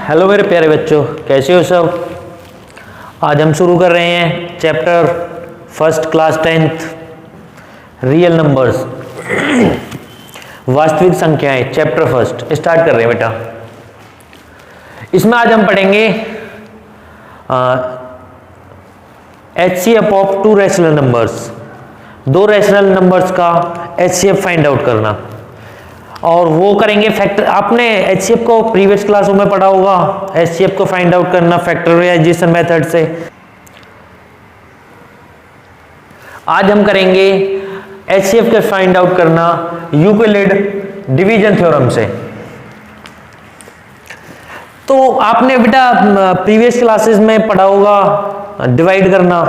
Hello मेरे प्यारे बच्चों, कैसे हो सब। आज हम शुरू कर रहे हैं chapter first class 10th real numbers वास्तविक संख्याएं। चैप्टर फर्स्ट स्टार्ट कर रहे हैं बेटा। इसमें आज हम पढ़ेंगे HCF of to rational numbers, दो रैशनल नंबर्स का HCF फाइंड आउट करना। और वो करेंगे फैक्टर। आपने HCF को प्रीवियस क्लासों में पढ़ा होगा, HCF को फाइंड आउट करना फैक्टराइजेशन मेथड से। आज हम करेंगे HCF के फाइंड आउट करना यूक्लिड डिवीजन थ्योरम से। तो आपने बेटा प्रीवियस क्लासेस में पढ़ा होगा डिवाइड करना,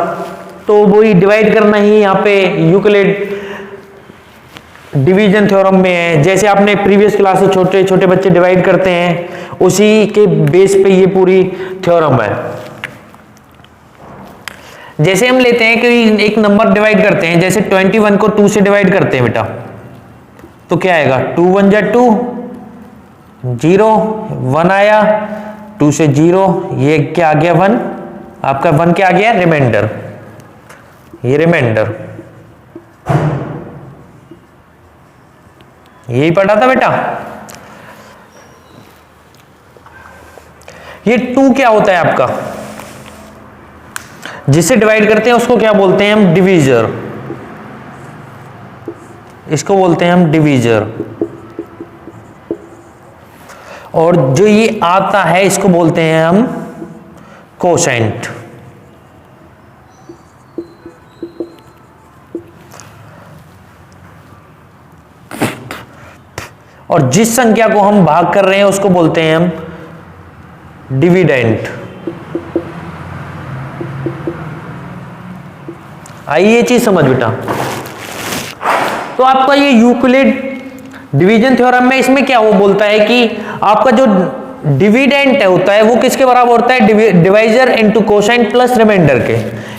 तो वही डिवाइड करना ही यहाँ पे यूक्लिड डिवीजन थ्योरम में है। जैसे आपने प्रीवियस क्लास से छोटे छोटे बच्चे डिवाइड करते हैं, उसी के बेस पे ये पूरी थ्योरम है। जैसे हम लेते हैं कि एक नंबर डिवाइड करते हैं, जैसे 21 को 2 से डिवाइड करते हैं बेटा, तो क्या आएगा 2 1 जा 2, 0 1 आया, 2 से 0, ये क्या आ गया 1, आपका 1 क्या आ गया रिमाइंडर, ये रिमाइंडर। यही पढ़ा था बेटा। ये 2 क्या होता है आपका, जिसे डिवाइड करते हैं उसको क्या बोलते हैं हम, डिवीजर। इसको बोलते हैं हम डिवीजर। और जो ये आता है इसको बोलते हैं हम कोशेंट। और जिस संख्या को हम भाग कर रहे हैं उसको बोलते हैं हम डिविडेंड। आइए ये चीज समझ बेटा। तो आपका ये यूक्लिड डिवीजन थ्योरम में इसमें क्या वो बोलता है कि आपका जो डिविडेंड होता है वो किसके बराबर होता है, divisor into quotient plus remainder के।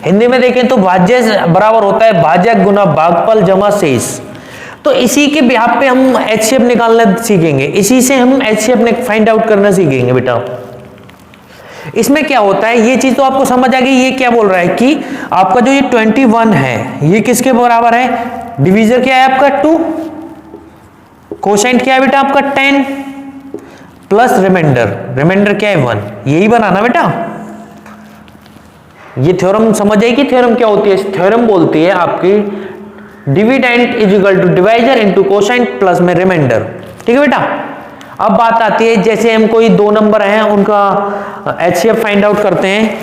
हिंदी में देखें तो भाज्य बराबर होता है भाजक गुना भागफल जमा शेष। तो इसी के बिहाफ पे हम HCF निकालना सीखेंगे, इसी से हम HCF फाइंड आउट करना सीखेंगे बेटा। इसमें क्या होता है ये चीज तो आपको समझ आ गई। ये क्या बोल रहा है कि आपका जो ये 21 है ये किसके बराबर है, डिवीजर क्या है आपका 2, कोशेंट क्या है बेटा आपका 10 प्लस रिमाइंडर, रिमाइंडर क्या है 1। यही बनाना बेटा। ये थ्योरम समझ आएगी। थ्योरम क्या होती है, थ्योरम बोलती है आपकी dividend is equal to divisor into quotient plus में रिमाइंडर। ठीक है बेटा। अब बात आती है जैसे हम कोई दो नंबर हैं उनका HCF फाइंड आउट करते हैं,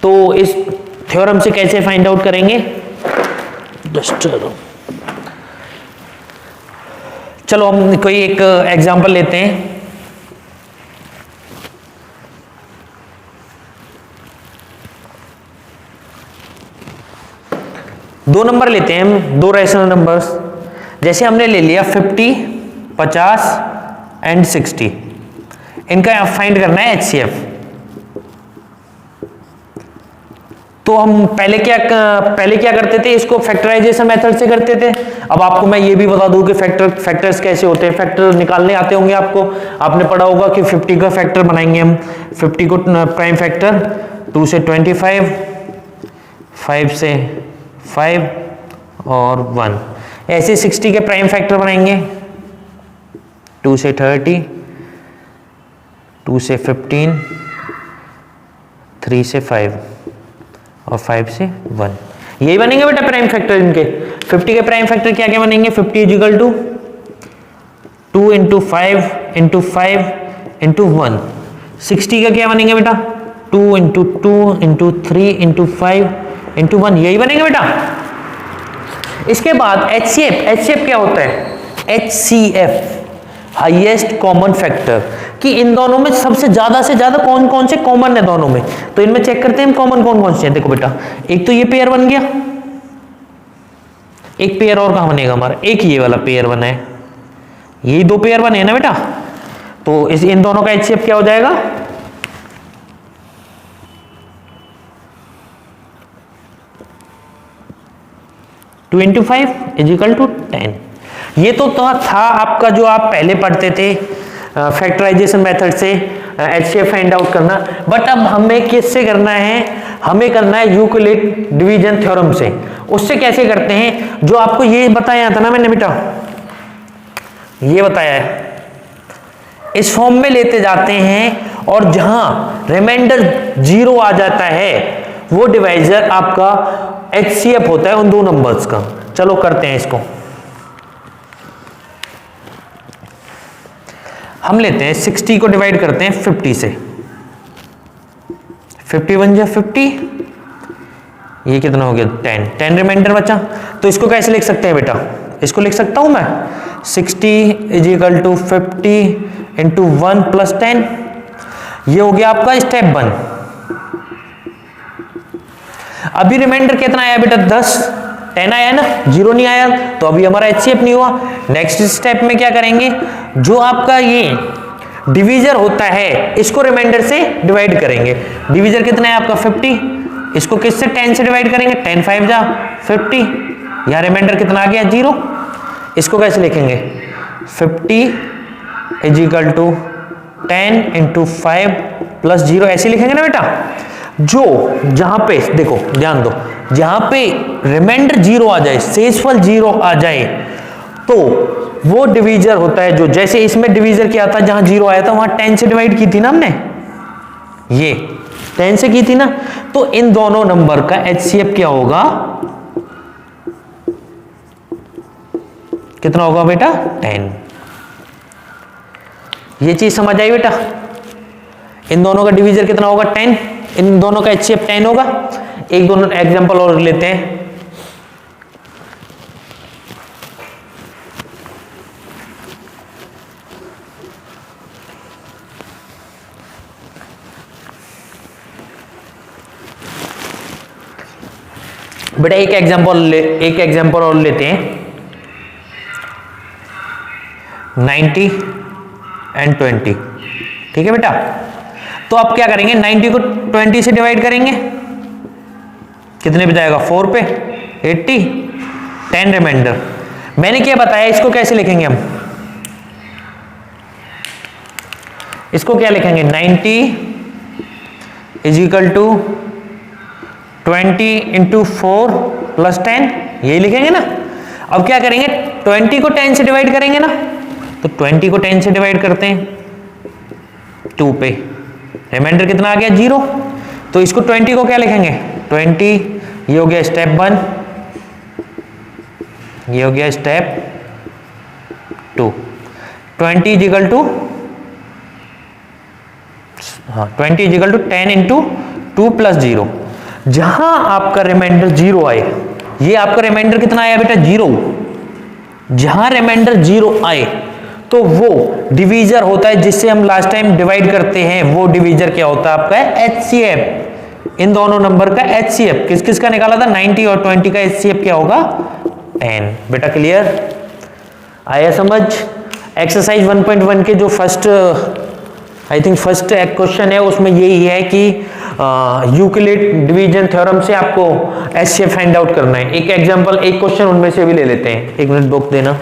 तो इस थ्योरम से कैसे फाइंड आउट करेंगे। चलो हम कोई एक एग्जांपल लेते हैं। दो नंबर लेते हैं हम, दो रैशनल नंबर्स। जैसे हमने ले लिया 50, 50 एंड 60। इनका फाइंड करना है HCF। तो हम पहले क्या करते थे, इसको फैक्टराइजेशन मेथड से करते थे। अब आपको मैं ये भी बता दूं कि फैक्टर्स कैसे होते हैं। फैक्टर निकालने आते होंगे आपको, आपने पढ़ा होगा कि 50 का फैक्टर बनाएंगे हम। 50 को प्राइम फैक्टर 2 से 25, 5 से 5 और 1। ऐसे 60 के प्राइम फैक्टर बनाएंगे 2 से 30, 2 से 15, 3 से 5 और 5 से 1। यही बनेंगे बेटा प्राइम फैक्टर इनके। 50 के प्राइम फैक्टर क्या क्या बनेंगे, 50 is equal to 2 into 5 into 5 into 1। 60 का क्या बनेंगे बेटा, 2 इंटू 2 इंटू 3 इंटू 5 इंटू 1। यही बनेंगे बेटा। इसके बाद HCF क्या होता है, HCF हाईएस्ट कॉमन फैक्टर, कि इन दोनों में सबसे ज्यादा से ज्यादा कौन कौन से कॉमन है दोनों में। तो इनमें चेक करते हैं हम कॉमन कौन कौन से हैं। देखो बेटा, एक तो ये पेयर बन गया, एक पेयर और कहां बनेगा हमारा, एक ये वाला पेयर बना है, यही दो पेयर बने हैं ना बेटा। तो इन दोनों का HCF क्या हो जाएगा, 2 इंटू 5 इज इक्वल टू 10। ये तो था आपका जो आप पहले पढ़ते थे फैक्टराइजेशन मेथड से HCF फाइंड आउट करना, बट अब हमें किससे करना है, हमें करना है यूक्लिड डिवीजन थ्योरम से। उससे कैसे करते हैं, जो आपको ये बताया था ना मैंने बेटा, ये बताया है, इस फॉर्म में लेते जाते हैं और जहां रिमाइंडर 0 आ जाता है वो डिवाइजर आपका HCF होता है उन दो नंबर्स का। चलो करते हैं इसको। हम लेते हैं 60 को डिवाइड करते हैं 50 से, 51 जा 50, ये कितना हो गया 10, 10 रिमाइंडर बचा। तो इसको कैसे लिख सकते हैं बेटा, इसको लिख सकता हूं मैं 60 is equal to 50 into 1 plus 10, ये हो गया आपका स्टेप 1। अभी रिमाइंडर कितना आया बेटा 10, 10 आया ना, 0 नहीं आया, तो अभी हमारा HCF नहीं हुआ। नेक्स्ट स्टेप में क्या करेंगे, जो आपका ये डिवीजर होता है इसको रिमाइंडर से डिवाइड करेंगे। डिवीजर कितना है आपका 50, इसको किससे 10 से डिवाइड करेंगे, 10 5 जा 50, यहां रिमाइंडर कितना आ गया 0। इसको कैसे लिखेंगे, 50 is equal to 10 into 5 plus 0, ऐसे लिखेंगे ना बेटा। जो जहां पे देखो ध्यान दो, जहां पे रिमाइंडर 0 आ जाए, शेषफल 0 आ जाए, तो वो डिवीजर होता है जो, जैसे इसमें डिवीजर क्या था, जहां 0 आया था वहां 10 से डिवाइड की थी ना हमने, ये 10 से की थी ना, तो इन दोनों नंबर का HCF क्या होगा, कितना होगा बेटा 10। ये चीज समझ आई बेटा, इन दोनों का डिवीजर कितना होगा 10, इन दोनों का HCF 10 होगा। एक दोनों एग्जांपल और लेते हैं। बेटा एक एग्जांपल और लेते हैं, 90 एंड 20, ठीक है बेटा। तो आप क्या करेंगे, 90 को 20 से डिवाइड करेंगे, कितने पे जाएगा 4 पे 80, 10 रिमाइंडर। मैंने क्या बताया, इसको कैसे लिखेंगे हम, इसको क्या लिखेंगे, 90 is equal to 20 into 4 plus 10, यही लिखेंगे ना। अब क्या करेंगे, 20 को 10 से डिवाइड करेंगे ना, तो 20 को 10 से डिवाइड करते हैं 2 पे, रिमाइंडर कितना आ गया 0। तो इसको 20 को क्या लिखेंगे, 20, ये हो गया स्टेप 1, ये हो गया स्टेप 2। 20 इज इक्वल टू, हाँ 20 is equal to 10 into 2 plus 0। जहां आपका रिमाइंडर 0 आए, ये आपका रिमाइंडर कितना आया बेटा 0, जहां रिमाइंडर 0 आए तो वो डिवीजर होता है जिससे हम लास्ट टाइम डिवाइड करते हैं, वो डिवीजर क्या होता है आपका HCF। इन दोनों नंबर का HCF किस किस का निकाला था, 90 और 20 का HCF क्या होगा 10। बेटा क्लियर आया समझ। एक्सरसाइज 1.1 के जो फर्स्ट क्वेश्चन है उसमें यही है कि यूक्लिड डिवीजन थ्योरम से आपको HCF फाइंड आउट करना है। एक एग्जांपल, एक क्वेश्चन उनमें से भी ले लेते हैं, 1 मिनट बुक देना।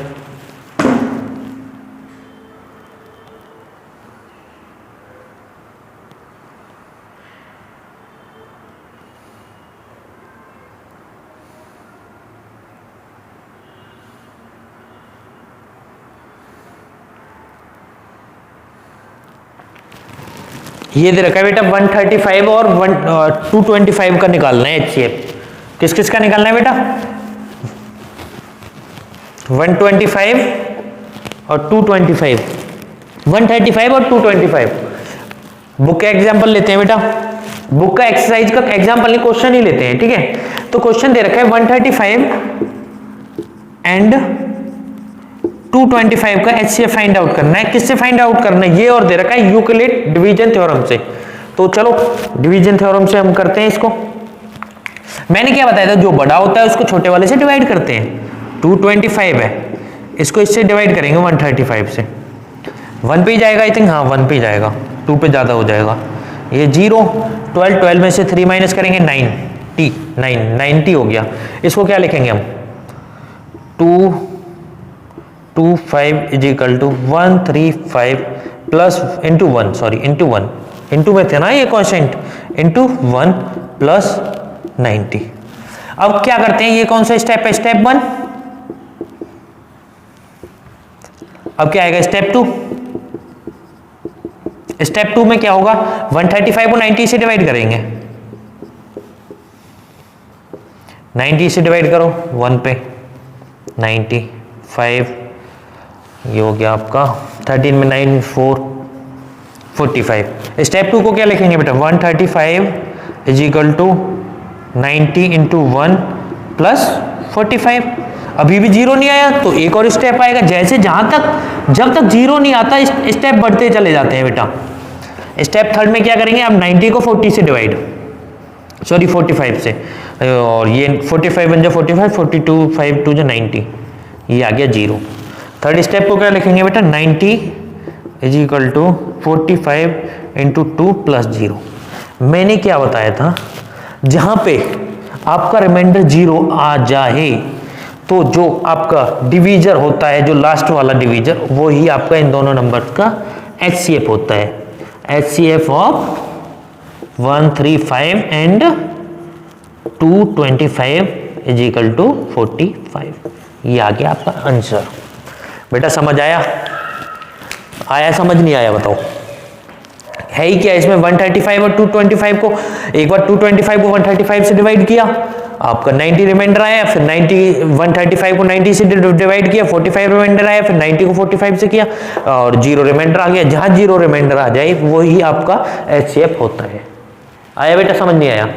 ये दे रखा है बेटा 135 और 225 का निकालना है HCF। किस किस का निकालना है बेटा, 125 और 225, 135 और 225। बुक का एग्जांपल लेते हैं बेटा, बुक का एक्सरसाइज का एग्जांपल नहीं, क्वेश्चन ही लेते हैं, ठीक है। तो क्वेश्चन दे रखा है 135 एंड 225 का HCF फाइंड आउट करना है। किससे फाइंड आउट करना है, ये और दे रखा है यूक्लिड डिवीजन थ्योरम से। तो चलो डिवीजन थ्योरम से हम करते हैं इसको। मैंने क्या बताया था, जो बड़ा होता है उसको छोटे वाले से डिवाइड करते हैं। 225 है, इसको इससे डिवाइड करेंगे 135 से, 1 पे ही जाएगा आई थिंक, हाँ 1 पे ही जाएगा, 2 पे ज्यादा हो जाएगा। ये 0, 12 में से 3 माइनस करेंगे 90 हो गया। इसको क्या लिखेंगे हम, 2 25 is equal to 135 plus into 1, sorry into 1, into में थे ना ये क्वेश्चन, इंटू 1 प्लस 90। अब क्या करते हैं, ये कौन सा स्टेप है, स्टेप 1। अब क्या आएगा स्टेप 2। स्टेप 2 में क्या होगा, 135 को 90 से डिवाइड करेंगे, 90 से डिवाइड करो 1 पे, 95, ये हो गया आपका 13 में 9 4 45। स्टेप 2 को क्या लिखेंगे बेटा, 135 is equal to 90 into 1 plus 45। अभी भी जीरो नहीं आया तो एक और स्टेप आएगा, जैसे जहां तक जब तक जीरो नहीं आता स्टेप बढ़ते चले जाते हैं बेटा। स्टेप थर्ड में क्या करेंगे, आप 90 को 40 से डिवाइड, सॉरी 45 से, और ये 45 बन जाए 45, 42 5 2 जो 90, ये आ गया जीरो। थर्ड स्टेप को क्या लिखेंगे बेटा, 90 is equal to 45 into 2 plus 0। मैंने क्या बताया था, जहां पे आपका रिमाइंडर जीरो आ जाए तो जो आपका डिवीजर होता है, जो लास्ट वाला डिवीजर, वो ही आपका इन दोनों नंबर का HCF होता है। HCF of 135 and 225 is equal to 45। ये आ गया आपका आंसर। बेटा समझ आया समझ नहीं आया बताओ। है ही क्या इसमें, 135 और 225 को, एक बार 225 को 135 से डिवाइड किया, आपका 90 रिमाइंडर आया, फिर 135 को 90 से डिवाइड किया, 45 रिमाइंडर आया, फिर 90 को 45 से किया और जीरो रिमाइंडर आ गया। जहां जीरो रिमाइंडर आ जाए वो ही आपका HCF होता है। आया बेटा समझ नहीं आया।